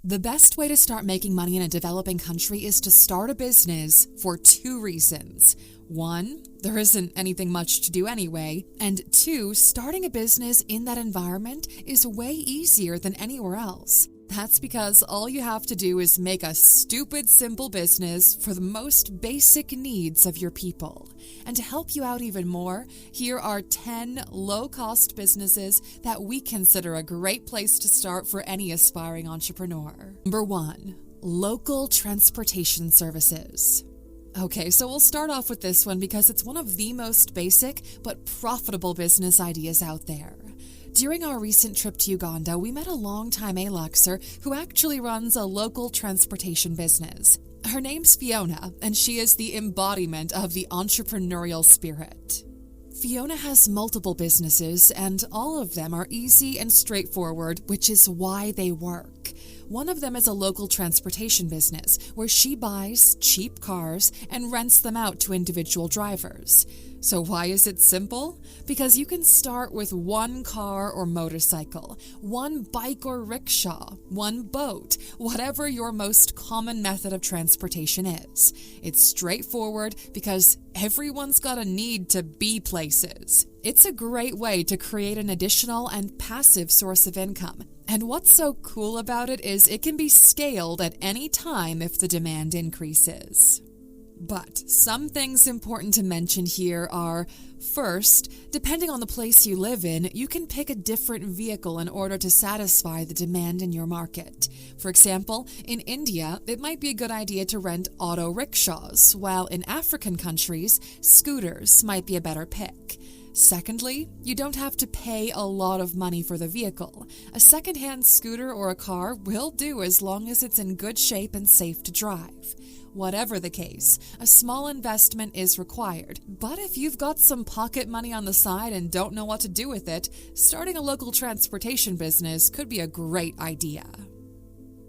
The best way to start making money in a developing country is to start a business for two reasons. One, there isn't anything much to do anyway. And two, starting a business in that environment is way easier than anywhere else. That's because all you have to do is make a stupid simple business for the most basic needs of your people. And to help you out even more, here are 10 low-cost businesses that we consider a great place to start for any aspiring entrepreneur. Number 1, local transportation services. Okay, so we'll start off with this one because it's one of the most basic but profitable business ideas out there. During our recent trip to Uganda, we met a longtime Aluxer who actually runs a local transportation business. Her name's Fiona, and she is the embodiment of the entrepreneurial spirit. Fiona has multiple businesses, and all of them are easy and straightforward, which is why they work. One of them is a local transportation business where she buys cheap cars and rents them out to individual drivers. So why is it simple? Because you can start with one car or motorcycle, one bike or rickshaw, one boat, whatever your most common method of transportation is. It's straightforward because everyone's got a need to be places. It's a great way to create an additional and passive source of income. And what's so cool about it is it can be scaled at any time if the demand increases. But some things important to mention here are, first, depending on the place you live in, you can pick a different vehicle in order to satisfy the demand in your market. For example, in India, it might be a good idea to rent auto rickshaws, while in African countries, scooters might be a better pick. Secondly, you don't have to pay a lot of money for the vehicle. A second-hand scooter or a car will do as long as it's in good shape and safe to drive. Whatever the case, a small investment is required. But if you've got some pocket money on the side and don't know what to do with it, starting a local transportation business could be a great idea.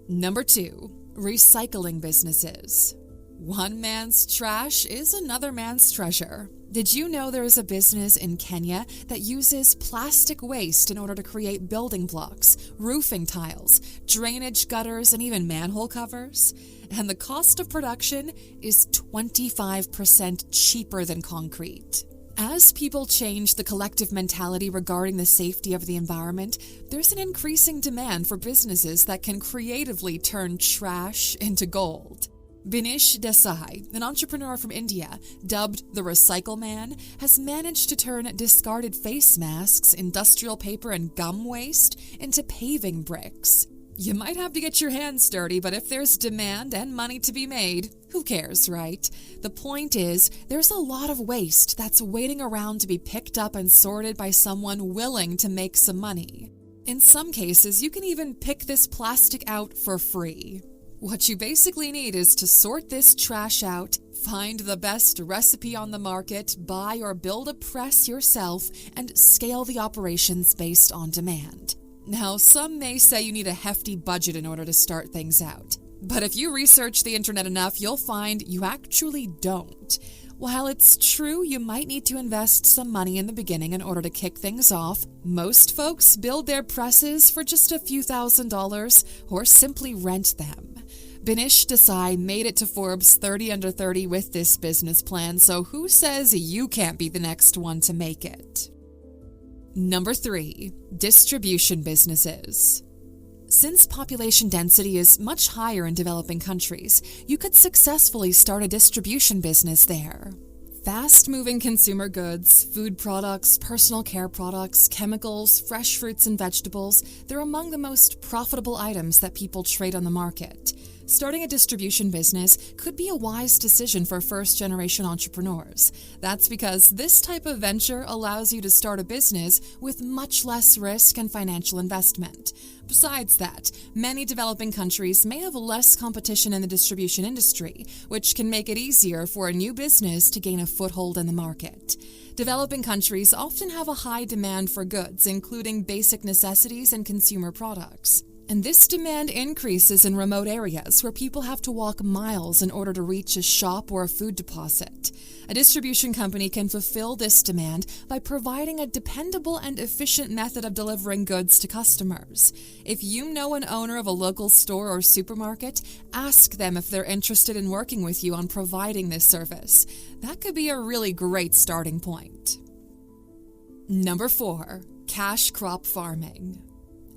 Number 2, recycling businesses. One man's trash is another man's treasure. Did you know there is a business in Kenya that uses plastic waste in order to create building blocks, roofing tiles, drainage gutters, and even manhole covers? And the cost of production is 25% cheaper than concrete. As people change the collective mentality regarding the safety of the environment, there's an increasing demand for businesses that can creatively turn trash into gold. Binish Desai, an entrepreneur from India, dubbed the Recycle Man, has managed to turn discarded face masks, industrial paper, and gum waste into paving bricks. You might have to get your hands dirty, but if there's demand and money to be made, who cares, right? The point is, there's a lot of waste that's waiting around to be picked up and sorted by someone willing to make some money. In some cases, you can even pick this plastic out for free. What you basically need is to sort this trash out, find the best recipe on the market, buy or build a press yourself, and scale the operations based on demand. Now, some may say you need a hefty budget in order to start things out. But if you research the internet enough, you'll find you actually don't. While it's true you might need to invest some money in the beginning in order to kick things off, most folks build their presses for just a few $1,000s or simply rent them. Binish Desai made it to Forbes 30 Under 30 with this business plan, so who says you can't be the next one to make it? Number 3, distribution businesses. Since population density is much higher in developing countries, you could successfully start a distribution business there. Fast-moving consumer goods, food products, personal care products, chemicals, fresh fruits and vegetables, they're among the most profitable items that people trade on the market. Starting a distribution business could be a wise decision for first-generation entrepreneurs. That's because this type of venture allows you to start a business with much less risk and financial investment. Besides that, many developing countries may have less competition in the distribution industry, which can make it easier for a new business to gain a foothold in the market. Developing countries often have a high demand for goods, including basic necessities and consumer products. And this demand increases in remote areas where people have to walk miles in order to reach a shop or a food deposit. A distribution company can fulfill this demand by providing a dependable and efficient method of delivering goods to customers. If you know an owner of a local store or supermarket, ask them if they're interested in working with you on providing this service. That could be a really great starting point. Number 4, cash crop farming.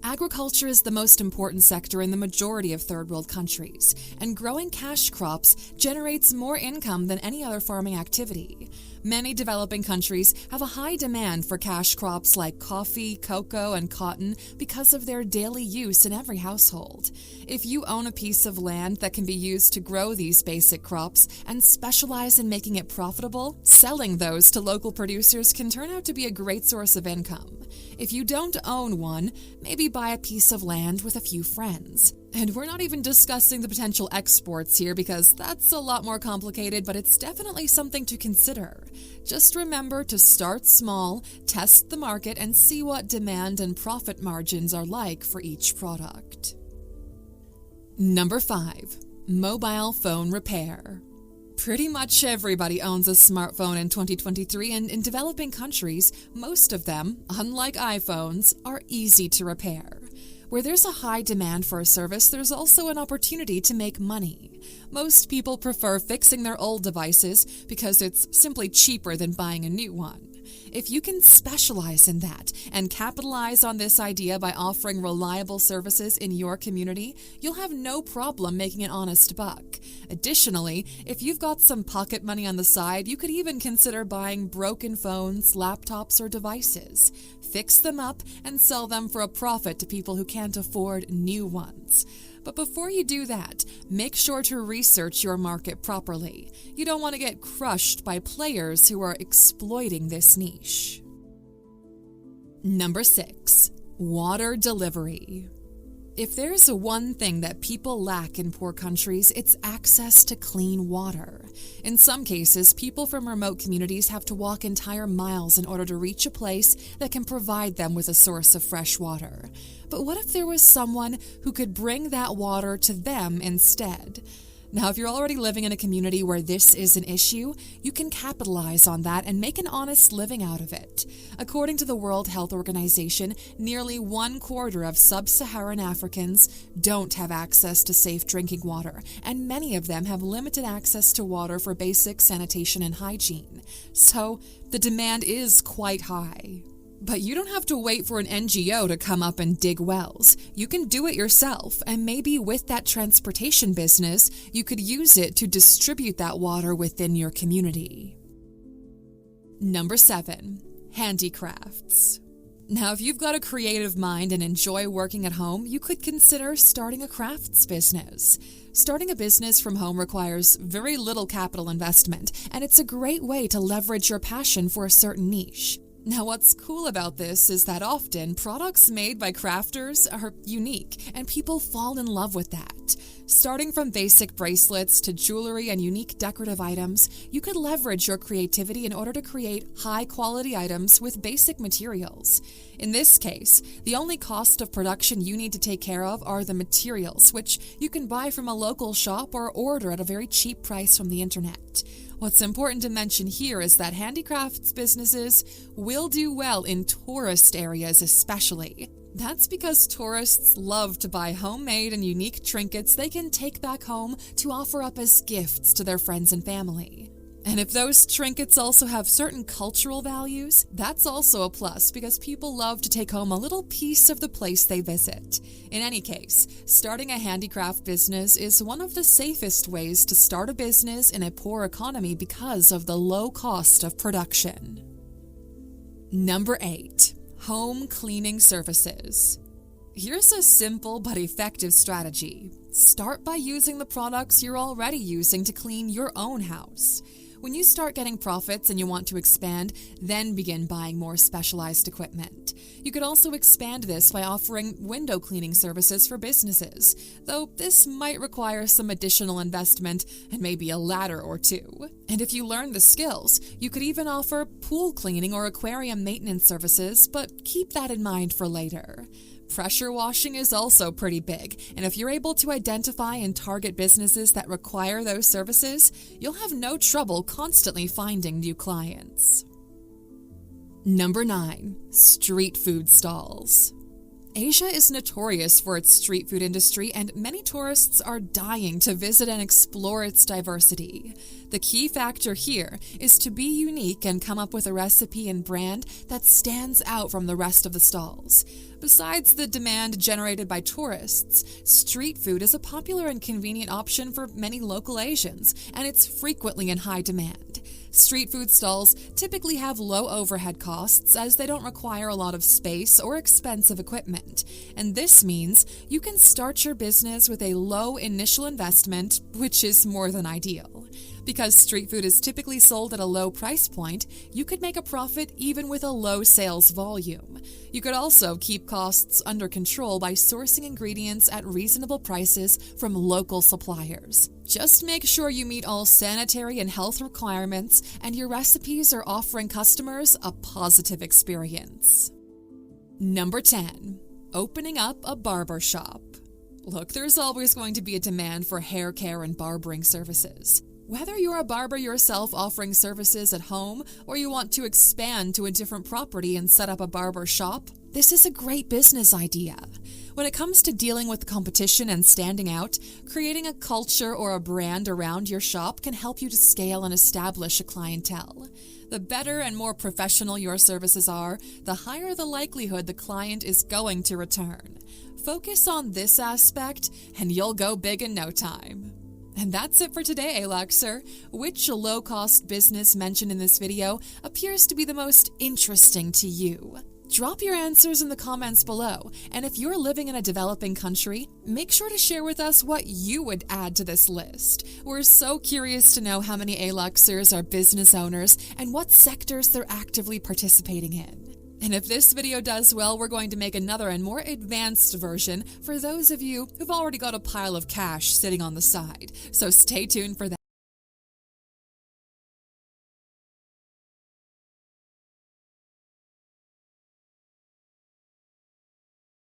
Agriculture is the most important sector in the majority of third world countries, and growing cash crops generates more income than any other farming activity. Many developing countries have a high demand for cash crops like coffee, cocoa, and cotton because of their daily use in every household. If you own a piece of land that can be used to grow these basic crops and specialize in making it profitable, selling those to local producers can turn out to be a great source of income. If you don't own one, maybe buy a piece of land with a few friends. And we're not even discussing the potential exports here because that's a lot more complicated, but it's definitely something to consider. Just remember to start small, test the market, and see what demand and profit margins are like for each product. Number 5, mobile phone repair. Pretty much everybody owns a smartphone in 2023, and in developing countries, most of them, unlike iPhones, are easy to repair. Where there's a high demand for a service, there's also an opportunity to make money. Most people prefer fixing their old devices because it's simply cheaper than buying a new one. If you can specialize in that and capitalize on this idea by offering reliable services in your community, you'll have no problem making an honest buck. Additionally, if you've got some pocket money on the side, you could even consider buying broken phones, laptops, or devices. Fix them up and sell them for a profit to people who can't afford new ones. But before you do that, make sure to research your market properly. You don't want to get crushed by players who are exploiting this niche. Number 6, water delivery. If there's one thing that people lack in poor countries, it's access to clean water. In some cases, people from remote communities have to walk entire miles in order to reach a place that can provide them with a source of fresh water. But what if there was someone who could bring that water to them instead? Now, if you're already living in a community where this is an issue, you can capitalize on that and make an honest living out of it. According to the World Health Organization, nearly 1/4 of sub-Saharan Africans don't have access to safe drinking water, and many of them have limited access to water for basic sanitation and hygiene. So, the demand is quite high. But you don't have to wait for an NGO to come up and dig wells. You can do it yourself, and maybe with that transportation business, you could use it to distribute that water within your community. Number 7, handicrafts. Now, if you've got a creative mind and enjoy working at home, you could consider starting a crafts business. Starting a business from home requires very little capital investment, and it's a great way to leverage your passion for a certain niche. Now, what's cool about this is that often products made by crafters are unique, and people fall in love with that. Starting from basic bracelets to jewelry and unique decorative items, you could leverage your creativity in order to create high-quality items with basic materials. In this case, the only cost of production you need to take care of are the materials, which you can buy from a local shop or order at a very cheap price from the internet. What's important to mention here is that handicrafts businesses will do well in tourist areas especially. That's because tourists love to buy homemade and unique trinkets they can take back home to offer up as gifts to their friends and family. And if those trinkets also have certain cultural values, that's also a plus because people love to take home a little piece of the place they visit. In any case, starting a handicraft business is one of the safest ways to start a business in a poor economy because of the low cost of production. Number 8, home cleaning services. Here's a simple but effective strategy. Start by using the products you're already using to clean your own house. When you start getting profits and you want to expand, then begin buying more specialized equipment. You could also expand this by offering window cleaning services for businesses, though this might require some additional investment and maybe a ladder or two. And if you learn the skills, you could even offer pool cleaning or aquarium maintenance services, but keep that in mind for later. Pressure washing is also pretty big, and if you're able to identify and target businesses that require those services, you'll have no trouble constantly finding new clients. Number 9. Street food stalls. Asia is notorious for its street food industry, and many tourists are dying to visit and explore its diversity. The key factor here is to be unique and come up with a recipe and brand that stands out from the rest of the stalls. Besides the demand generated by tourists, street food is a popular and convenient option for many local Asians, and it's frequently in high demand. Street food stalls typically have low overhead costs as they don't require a lot of space or expensive equipment, and this means you can start your business with a low initial investment, which is more than ideal. Because street food is typically sold at a low price point, you could make a profit even with a low sales volume. You could also keep costs under control by sourcing ingredients at reasonable prices from local suppliers. Just make sure you meet all sanitary and health requirements, and your recipes are offering customers a positive experience. Number 10. Opening up a barber shop. Look, there's always going to be a demand for hair care and barbering services. Whether you're a barber yourself offering services at home or you want to expand to a different property and set up a barber shop, this is a great business idea. When it comes to dealing with competition and standing out, creating a culture or a brand around your shop can help you to scale and establish a clientele. The better and more professional your services are, the higher the likelihood the client is going to return. Focus on this aspect and you'll go big in no time. And that's it for today, Aluxer. Which low-cost business mentioned in this video appears to be the most interesting to you? Drop your answers in the comments below, and if you're living in a developing country, make sure to share with us what you would add to this list. We're so curious to know how many Aluxers are business owners and what sectors they're actively participating in. And if this video does well, we're going to make another and more advanced version for those of you who've already got a pile of cash sitting on the side. So stay tuned for that.